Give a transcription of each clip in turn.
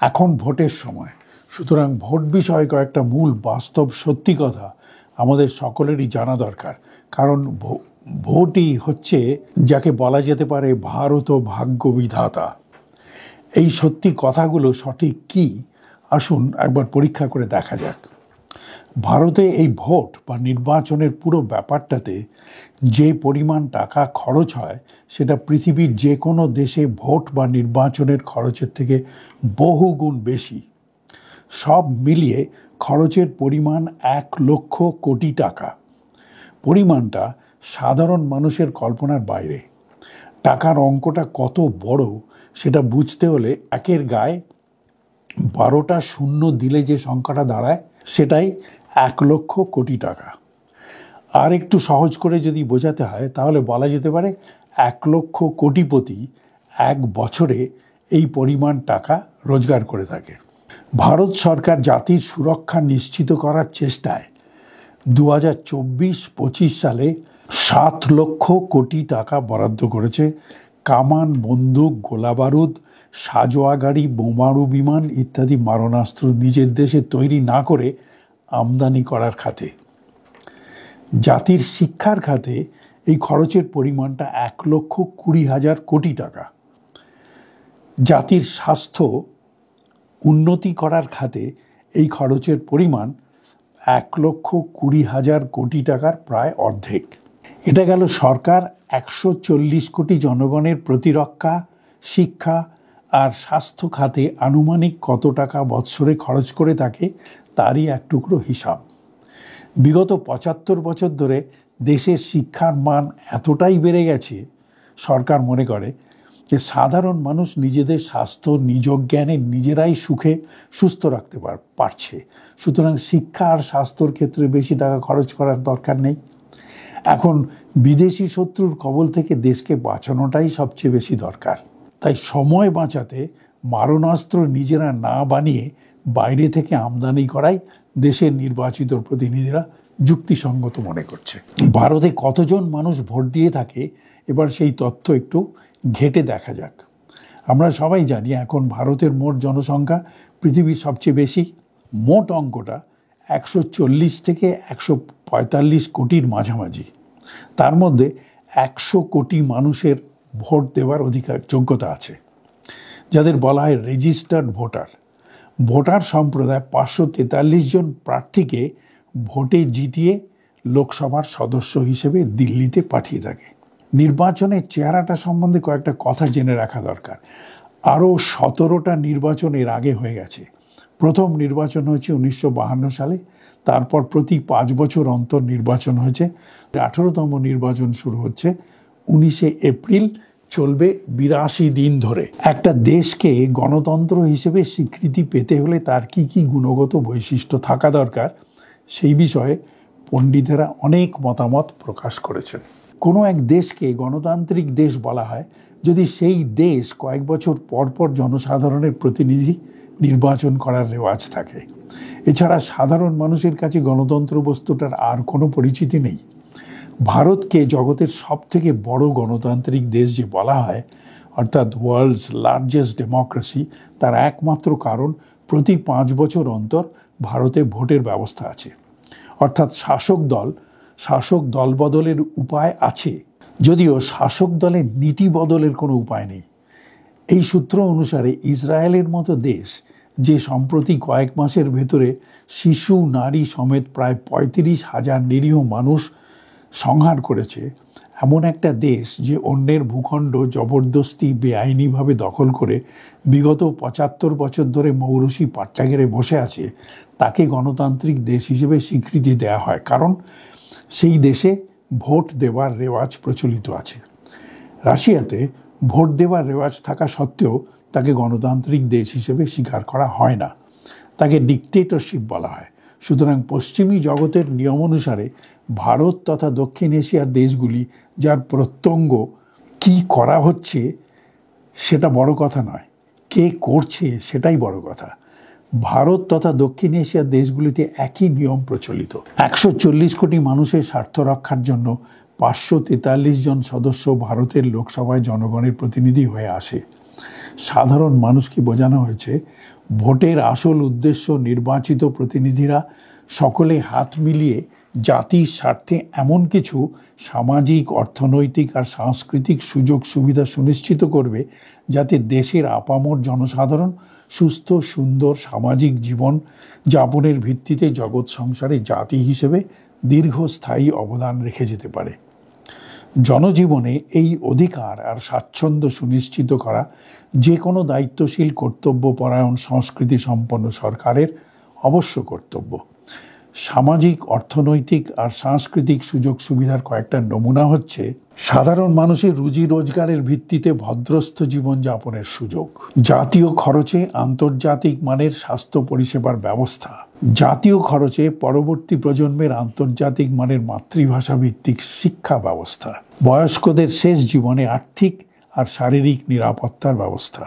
এখন ভোটের সময়, সুতরাং ভোট বিষয়ে কয়েকটা মূল বাস্তব সত্যি কথা আমাদের সকলেরই জানা দরকার। কারণ ভোটই হচ্ছে যাকে বলা যেতে পারে ভারত ও ভাগ্য বিধাতা। এই সত্যি কথাগুলো সঠিক কি, আসুন একবার পরীক্ষা করে দেখা যাক। ভারতে এই ভোট বা নির্বাচনের পুরো ব্যাপারটাতে যে পরিমাণ টাকা খরচ হয় সেটা পৃথিবীর যে কোনো দেশে ভোট বা নির্বাচনের খরচের থেকে বহুগুণ বেশি। সব মিলিয়ে খরচের পরিমাণ 1,00,000 কোটি টাকা। পরিমাণটা সাধারণ মানুষের কল্পনার বাইরে। টাকার অঙ্কটা কত বড় সেটা বুঝতে হলে একের গায়ে 12টা শূন্য দিলে যে সংখ্যাটা দাঁড়ায় সেটাই 1,00,000 কোটি টাকা। আর একটু সহজ করে যদি বোঝাতে হয় তাহলে বলা যেতে পারে 1,00,000 কোটিপতি এক বছরে এই পরিমাণ টাকা রোজগার করে থাকে। ভারত সরকার জাতির সুরক্ষা নিশ্চিত করার চেষ্টায় 2024-25 সালে 7,00,000 কোটি টাকা বরাদ্দ করেছে কামান, বন্দুক, গোলাবারুদ, সাজোয়া গাড়ি, বোমারু বিমান ইত্যাদি মারণাস্ত্র নিজের দেশে তৈরি না করে আমদানি করার খাতে। জাতির শিক্ষার খাতে এই খরচের পরিমাণটা 1,20,000 কোটি টাকা। জাতির স্বাস্থ্য উন্নতি করার খাতে এই খরচের পরিমাণ 1,20,000 কোটি টাকার প্রায় অর্ধেক। এটা গেল সরকার 140 কোটি জনগণের প্রতিরক্ষা, শিক্ষা আর স্বাস্থ্য খাতে আনুমানিক কত টাকা বৎসরে খরচ করে থাকে তারই এক টুকরো হিসাব। বিগত 75 বছর ধরে দেশের শিক্ষার মান এতটাই বেড়ে গেছে, সরকার মনে করে যে সাধারণ মানুষ নিজেদের স্বাস্থ্য নিজ জ্ঞানে নিজেরাই সুস্থ রাখতে পারছে। সুতরাং শিক্ষা আর স্বাস্থ্যর ক্ষেত্রে বেশি টাকা খরচ করার দরকার নেই। এখন বিদেশি শত্রুর কবল থেকে দেশকে বাঁচানোটাই সবচেয়ে বেশি দরকার। তাই সময় বাঁচাতে মারণাস্ত্র নিজেরা না বানিয়ে বাইরে থেকে আমদানি করাই দেশের নির্বাচিত প্রতিনিধিরা যুক্তিসঙ্গত মনে করছে। ভারতে কতজন মানুষ ভোট দিয়ে থাকে এবার সেই তথ্য একটু ঘেঁটে দেখা যাক। আমরা সবাই জানি এখন ভারতের মোট জনসংখ্যা পৃথিবীর সবচেয়ে বেশি। মোট অঙ্কটা 140 থেকে 145 কোটির মাঝামাঝি। তার মধ্যে 100 কোটি মানুষের ভোট দেওয়ার যোগ্যতা আছে, যাদের বলা হয় রেজিস্টার্ড ভোটার। ভোটার সম্প্রদায় 543 জন প্রার্থীকে ভোটে জিতিয়ে লোকসভার সদস্য হিসেবে দিল্লিতে পাঠিয়ে থাকে। নির্বাচনের চেহারাটা সম্বন্ধে কয়েকটা কথা জেনে রাখা দরকার। আরও 17টা নির্বাচন এর আগে হয়ে গেছে। প্রথম নির্বাচন হয়েছে 1952 সালে, তারপর প্রতি 5 বছর অন্তর নির্বাচন হয়েছে। 18তম নির্বাচন শুরু হচ্ছে 19শে এপ্রিল, চলবে 82 দিন ধরে। একটা দেশকে গণতন্ত্র হিসেবে স্বীকৃতি পেতে হলে তার কি কি গুণগত বৈশিষ্ট্য থাকা দরকার সেই বিষয়ে পণ্ডিতেরা অনেক মতামত প্রকাশ করেছেন। কোনো এক দেশকে গণতান্ত্রিক দেশ বলা হয় যদি সেই দেশ কয়েক বছর পর পর জনসাধারণের প্রতিনিধি নির্বাচন করার রেওয়াজ থাকে। এছাড়া সাধারণ মানুষের কাছে গণতন্ত্র বস্তুটার আর কোনো পরিচিতি নেই। ভারতকে জগতের সবথেকে বড় গণতান্ত্রিক দেশ যে বলা হয়, অর্থাৎ ওয়ার্ল্ডস লার্জেস্ট ডেমোক্রেসি, তার একমাত্র কারণ প্রতি 5 বছর অন্তর ভারতে ভোটের ব্যবস্থা আছে। অর্থাৎ শাসক দল বদলের উপায় আছে, যদিও শাসক দলের নীতি বদলের কোনো উপায় নেই। এই সূত্র অনুসারে ইসরায়েলের মতো দেশ, যে সম্প্রতি কয়েক মাসের ভেতরে শিশু, নারী সমেত প্রায় 35,000 নিরীহ মানুষ সংহার করেছে, এমন একটা দেশ যে অন্যের ভূখণ্ড জবরদস্তি বেআইনিভাবে দখল করে বিগত 75 বছর ধরে মৌরসি পাট্টা গেড়ে বসে আছে, তাকে গণতান্ত্রিক দেশ হিসেবে স্বীকৃতি দেওয়া হয়, কারণ সেই দেশে ভোট দেওয়ার রেওয়াজ প্রচলিত আছে। রাশিয়াতে ভোট দেওয়ার রেওয়াজ থাকা সত্ত্বেও তাকে গণতান্ত্রিক দেশ হিসেবে স্বীকার করা হয় না, তাকে ডিকটেটরশিপ বলা হয়। সুতরাং পশ্চিমী জগতের নিয়ম অনুসারে ভারত তথা দক্ষিণ এশিয়ার দেশগুলি যার প্রত্যঙ্গ কি করা হচ্ছে সেটা বড় কথা নয়, কে করছে সেটাই বড় কথা। ভারত তথা দক্ষিণ এশিয়ার দেশগুলিতে একই নিয়ম প্রচলিত। 140 কোটি মানুষের স্বার্থ রক্ষার জন্য 543 জন সদস্য ভারতের লোকসভায় জনগণের প্রতিনিধি হয়ে আসে। সাধারণ মানুষকে বোঝানো হয়েছে ভোটের আসল উদ্দেশ্য নির্বাচিত প্রতিনিধিরা সকলে হাত মিলিয়ে জাতির স্বার্থে এমন কিছু সামাজিক, অর্থনৈতিক আর সাংস্কৃতিক সুযোগ সুবিধা সুনিশ্চিত করবে যাতে দেশের আপামর জনসাধারণ সুস্থ, সুন্দর সামাজিক জীবন যাপনের ভিত্তিতে জগৎ সংসারে জাতি হিসেবে দীর্ঘস্থায়ী অবদান রেখে যেতে পারে। জনজীবনে এই অধিকার আর স্বাচ্ছন্দ্য সুনিশ্চিত করা যে কোনো দায়িত্বশীল, কর্তব্যপরায়ণ, সংস্কৃতি সম্পন্ন সরকারের অবশ্য কর্তব্য। সামাজিক, অর্থনৈতিক আর সাংস্কৃতিক সুযোগ সুবিধার কয়েকটা নমুনা হচ্ছে: সাধারণ মানুষের রুজি রোজগারের ভিত্তিতে ভদ্রস্থ জীবনযাপনের সুযোগ, জাতীয় খরচে আন্তর্জাতিক মানের স্বাস্থ্য পরিষেবার ব্যবস্থা, জাতীয় খরচে পরবর্তী প্রজন্মের আন্তর্জাতিক মানের মাতৃভাষা ভিত্তিক শিক্ষা ব্যবস্থা, বয়স্কদের শেষ জীবনে আর্থিক আর শারীরিক নিরাপত্তার ব্যবস্থা,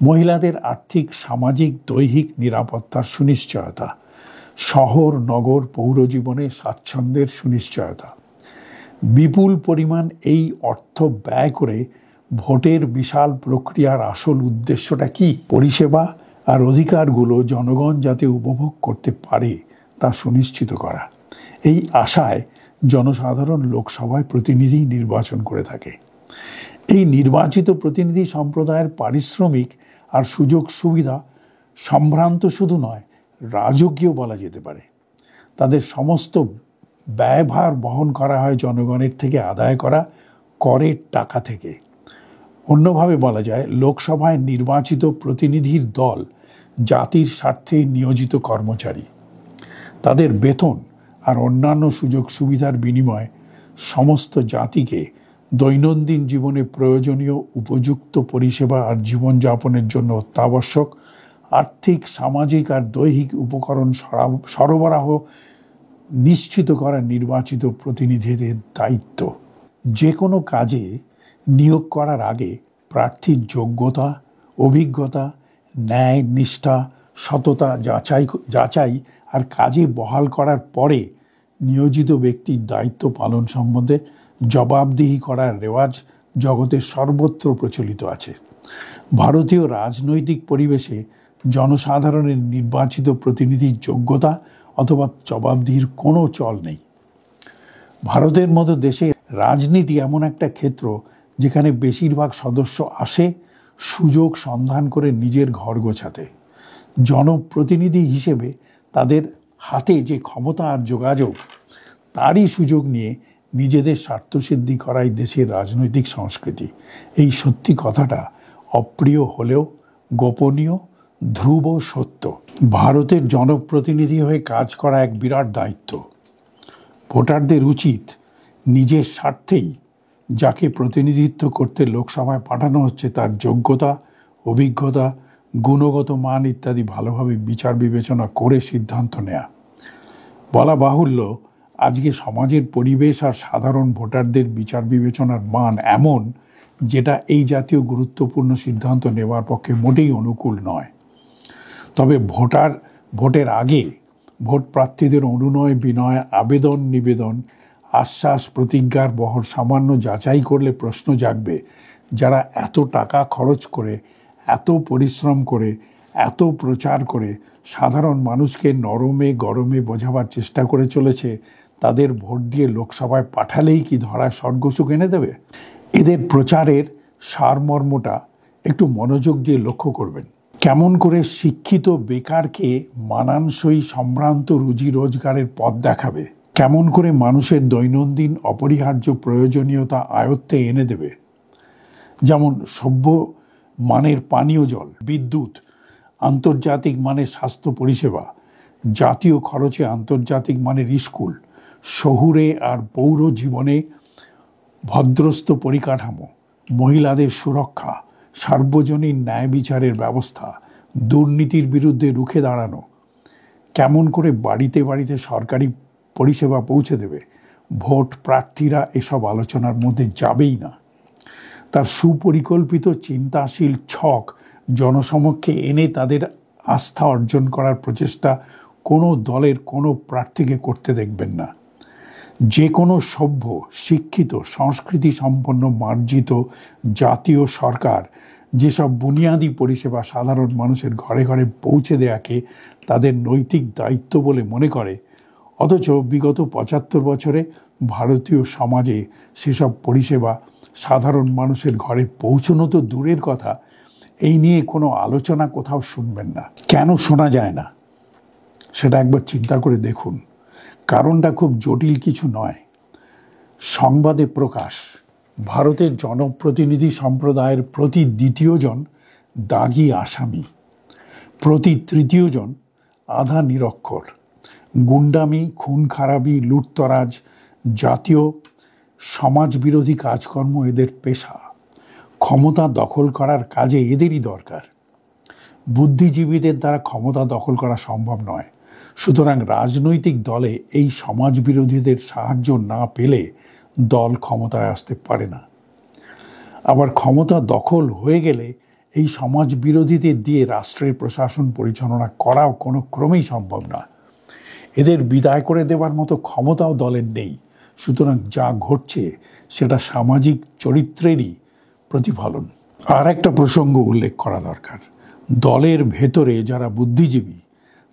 মহিলাদের আর্থিক, সামাজিক, দৈহিক নিরাপত্তার সুনিশ্চয়তা, শহর, নগর, পৌর জীবনে স্বাচ্ছন্দ্যের সুনিশ্চয়তা। বিপুল পরিমাণ এই অর্থ ব্যয় করে ভোটের বিশাল প্রক্রিয়ার আসল উদ্দেশ্যটা কি? পরিষেবা আর অধিকারগুলো জনগণ যাতে উপভোগ করতে পারে তা সুনিশ্চিত করা। এই আশায় জনসাধারণ লোকসভায় প্রতিনিধি নির্বাচন করে থাকে। এই নির্বাচিত প্রতিনিধি সম্প্রদায়ের পারিশ্রমিক আর সুযোগ সুবিধা সম্ভ্রান্ত শুধু নয়, রাজকীয় বলা যেতে পারে। তাদের সমস্ত ব্যয়ভার বহন করা হয় জনগণের থেকে আদায় করা করের টাকা থেকে। অন্যভাবে বলা যায়, লোকসভায় নির্বাচিত প্রতিনিধির দল জাতির স্বার্থে নিয়োজিত কর্মচারী। তাদের বেতন আর অন্যান্য সুযোগ সুবিধার বিনিময়ে সমস্ত জাতিকে দৈনন্দিন জীবনে প্রয়োজনীয় উপযুক্ত পরিষেবা আর জীবনযাপনের জন্য অত্যাবশ্যক আর্থিক, সামাজিক আর দৈহিক উপকরণ সরবরাহ নিশ্চিত করা নির্বাচিত প্রতিনিধিদের দায়িত্ব। যে কোনো কাজে নিয়োগ করার আগে প্রার্থীর যোগ্যতা, অভিজ্ঞতা, ন্যায়, নিষ্ঠা, সততা যাচাই আর কাজে বহাল করার পরে নিয়োজিত ব্যক্তির দায়িত্ব পালন সম্বন্ধে জবাবদিহি করার রেওয়াজ জগতের সর্বত্র প্রচলিত আছে। ভারতীয় রাজনৈতিক পরিবেশে জনসাধারণের নির্বাচিত প্রতিনিধির যোগ্যতা অথবা জবাবদিহির কোনো চল নেই। ভারতের মতো দেশে রাজনীতি এমন একটা ক্ষেত্র যেখানে বেশিরভাগ সদস্য আসে সুযোগ সন্ধান করে নিজের ঘর গোছাতে। জনপ্রতিনিধি হিসেবে তাদের হাতে যে ক্ষমতা আর যোগাযোগ, তারই সুযোগ নিয়ে নিজেদের স্বার্থসিদ্ধি করাই দেশের রাজনৈতিক সংস্কৃতি। এই সত্যি কথাটা অপ্রিয় হলেও গোপনীয়, ধ্রুব সত্য। ভারতের জনপ্রতিনিধি হয়ে কাজ করা এক বিরাট দায়িত্ব। ভোটারদের উচিত নিজের স্বার্থেই যাকে প্রতিনিধিত্ব করতে লোকসভায় পাঠানো হচ্ছে তার যোগ্যতা, অভিজ্ঞতা, গুণগত মান ইত্যাদি ভালোভাবে বিচার বিবেচনা করে সিদ্ধান্ত নেয়া। বলা বাহুল্য, আজকে সমাজের পরিবেশ আর সাধারণ ভোটারদের বিচার বিবেচনার মান এমন যেটা এই জাতীয় গুরুত্বপূর্ণ সিদ্ধান্ত নেওয়ার পক্ষে মোটেই অনুকূল নয়। তবে ভোটের আগে ভোট প্রার্থীদের অনুনয় বিনয়, আবেদন নিবেদন, আশ্বাস প্রতিজ্ঞার বহর সামান্য যাচাই করলে প্রশ্ন জাগবে, যারা এত টাকা খরচ করে, এত পরিশ্রম করে, এত প্রচার করে সাধারণ মানুষকে নরমে গরমে বোঝাবার চেষ্টা করে চলেছে, তাদের ভোট দিয়ে লোকসভায় পাঠালেই কি ধরায় স্বর্গসুখ এনে দেবে? এদের প্রচারের সারমর্মটা একটু মনোযোগ দিয়ে লক্ষ্য করবেন। কেমন করে শিক্ষিত বেকারকে মানানসই সম্ভ্রান্ত রুজি রোজগারের পথ দেখাবে, কেমন করে মানুষের দৈনন্দিন অপরিহার্য প্রয়োজনীয়তা আয়ত্তে এনে দেবে, যেমন সভ্য মানের পানীয় জল, বিদ্যুৎ, আন্তর্জাতিক মানের স্বাস্থ্য পরিষেবা, জাতীয় খরচে আন্তর্জাতিক মানের স্কুল, শহুরে আর পৌর জীবনে ভদ্রস্থ পরিকাঠামো, মহিলাদের সুরক্ষা, সার্বজনীন ন্যায় বিচারের ব্যবস্থা, দুর্নীতির বিরুদ্ধে রুখে দাঁড়ানো, কেমন করে বাড়িতে বাড়িতে সরকারি পরিষেবা পৌঁছে দেবে, ভোট প্রার্থীরা এসব আলোচনার মধ্যে যাবেই না। তার সুপরিকল্পিত চিন্তাশীল ছক জনসমক্ষে এনে তাদের আস্থা অর্জন করার প্রচেষ্টা কোনো দলের কোনো প্রার্থীকে করতে দেখবেন না। যে কোনো সভ্য, শিক্ষিত, সংস্কৃতি সম্পন্ন, মার্জিত জাতীয় সরকার যেসব বুনিয়াদী পরিষেবা সাধারণ মানুষের ঘরে ঘরে পৌঁছে দেওয়াকে তাদের নৈতিক দায়িত্ব বলে মনে করে, অথচ বিগত ৭৫ বছরে ভারতীয় সমাজে সেসব পরিষেবা সাধারণ মানুষের ঘরে পৌঁছানো তো দূরের কথা, এই নিয়ে কোনো আলোচনা কোথাও শুনবেন না। কেন শোনা যায় না সেটা একবার চিন্তা করে দেখুন। কারণটা খুব জটিল কিছু নয়। সংবাদে প্রকাশ, ভারতের জনপ্রতিনিধি সম্প্রদায়ের প্রতি ২য় জন দাগী আসামি, প্রতি ৩য় জন আধা নিরক্ষর। গুন্ডামি, খুন খারাপি, লুটতরাজ, জাতীয় সমাজবিরোধী কাজকর্ম এদের পেশা। ক্ষমতা দখল করার কাজে এদেরই দরকার। বুদ্ধিজীবীদের দ্বারা ক্ষমতা দখল করা সম্ভব নয়। সুতরাং রাজনৈতিক দলে এই সমাজবিরোধীদের সাহায্য না পেলে দল ক্ষমতায় আসতে পারে না। আবার ক্ষমতা দখল হয়ে গেলে এই সমাজ বিরোধীদের দিয়ে রাষ্ট্রের প্রশাসন পরিচালনা করাও কোনো ক্রমেই সম্ভব না। এদের বিদায় করে দেওয়ার মতো ক্ষমতাও দলের নেই। সুতরাং যা ঘটছে সেটা সামাজিক চরিত্রেরই প্রতিফলন। আর একটা প্রসঙ্গ উল্লেখ করা দরকার। দলের ভেতরে যারা বুদ্ধিজীবী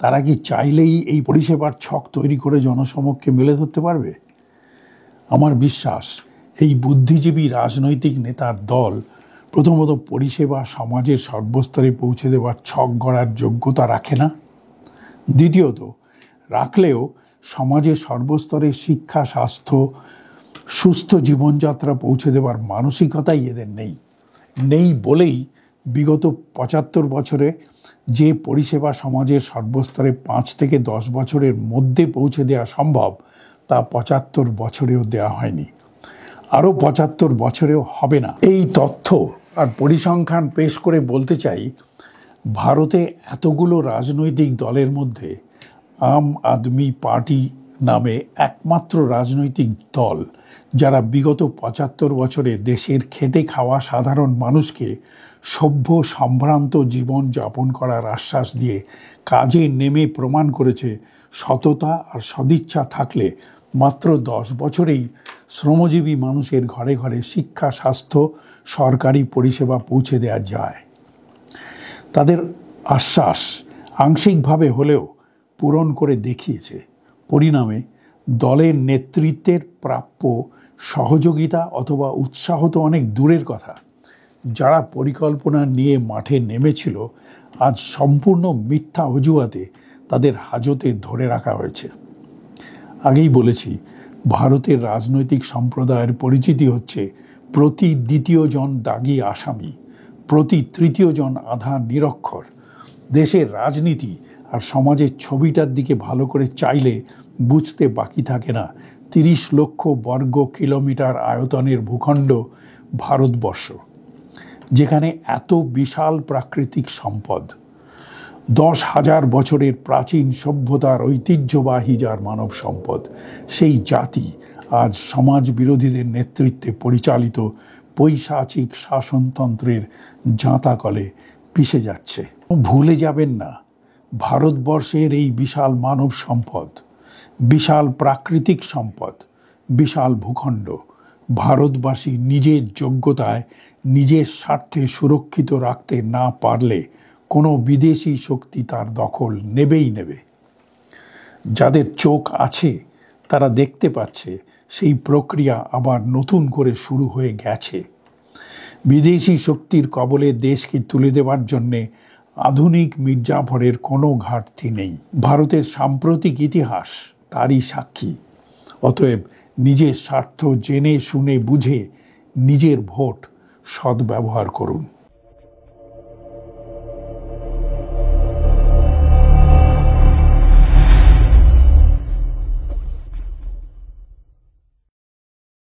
তারা কি চাইলেই এই পরিষেবার ছক তৈরি করে জনসমক্ষে মেলে ধরতে পারবে? আমার বিশ্বাস এই বুদ্ধিজীবী রাজনৈতিক নেতার দল প্রথমত পরিষেবা সমাজের সর্বস্তরে পৌঁছে দেওয়ার ছক গড়ার যোগ্যতা রাখে না। দ্বিতীয়ত, রাখলেও সমাজের সর্বস্তরে শিক্ষা, স্বাস্থ্য, সুস্থ জীবনযাত্রা পৌঁছে দেওয়ার মানসিকতাই এদের নেই বলেই বিগত ৭৫ বছরে যে পরিষেবা সমাজের সর্বস্তরে ৫ থেকে ১০ বছরের মধ্যে পৌঁছে দেওয়া সম্ভব তা ৭৫ বছরেও দেওয়া হয়নি, আরও ৭৫ বছরেও হবে না। এই তথ্য আর পরিসংখ্যান পেশ করে বলতে চাই, ভারতে এতগুলো রাজনৈতিক দলের মধ্যে আম আদমি পার্টি নামে একমাত্র রাজনৈতিক দল যারা বিগত ৭৫ বছরে দেশের খেটে খাওয়া সাধারণ মানুষকে সভ্য সম্ভ্রান্ত জীবন যাপন করার আশ্বাস দিয়ে কাজে নেমে প্রমাণ করেছে সততা আর সদিচ্ছা থাকলে মাত্র ১০ বছরেই শ্রমজীবী মানুষের ঘরে ঘরে শিক্ষা, স্বাস্থ্য, সরকারি পরিষেবা পৌঁছে দেওয়া যায়। তাদের আশ্বাস আংশিকভাবে হলেও পূরণ করে দেখিয়েছে। পরিণামে দলের নেতৃত্বের প্রাপ্য সহযোগিতা অথবা উৎসাহ তো অনেক দূরের কথা, যারা পরিকল্পনা নিয়ে মাঠে নেমেছিল আজ সম্পূর্ণ মিথ্যা অজুহাতে তাদের হাজতে ধরে রাখা হয়েছে। আগেই বলেছি, ভারতের রাজনৈতিক সম্প্রদায়ের পরিচিতি হচ্ছে প্রতি ২য় জন দাগী আসামি, প্রতি ৩য় জন আধা নিরক্ষর। দেশের রাজনীতি আর সমাজের ছবিটার দিকে ভালো করে চাইলে বুঝতে বাকি থাকে না ৩০ লক্ষ বর্গ কিলোমিটার আয়তনের ভূখণ্ড ভারতবর্ষ, যেখানে এত বিশাল প্রাকৃতিক সম্পদ, ১০,০০০ বছরের প্রাচীন সভ্যতার ঐতিহ্যবাহী যার মানব সম্পদ, সেই জাতি আজ সমাজ বিরোধীদের নেতৃত্বে পরিচালিত পৈশাচিক শাসনতন্ত্রের জাঁতাকলে পিষে যাচ্ছে। ভুলে যাবেন না, ভারতবর্ষের এই বিশাল মানব সম্পদ, বিশাল প্রাকৃতিক সম্পদ, বিশাল ভূখণ্ড ভারতবাসী নিজের যোগ্যতায় নিজের স্বার্থে সুরক্ষিত রাখতে না পারলে কোনো বিদেশি শক্তি তার দখল নেবেই নেবে। যাদের চোখ আছে তারা দেখতে পাচ্ছে সেই প্রক্রিয়া আবার নতুন করে শুরু হয়ে গেছে। বিদেশি শক্তির কবলে দেশকে তুলে দেওয়ার জন্যে আধুনিক মির্জাফরের কোনো ঘাটতি নেই। ভারতের সাম্প্রতিক ইতিহাস তারই সাক্ষী। অতএব নিজের স্বার্থ জেনে শুনে বুঝে নিজের ভোট সদ্ব্যবহার করুন।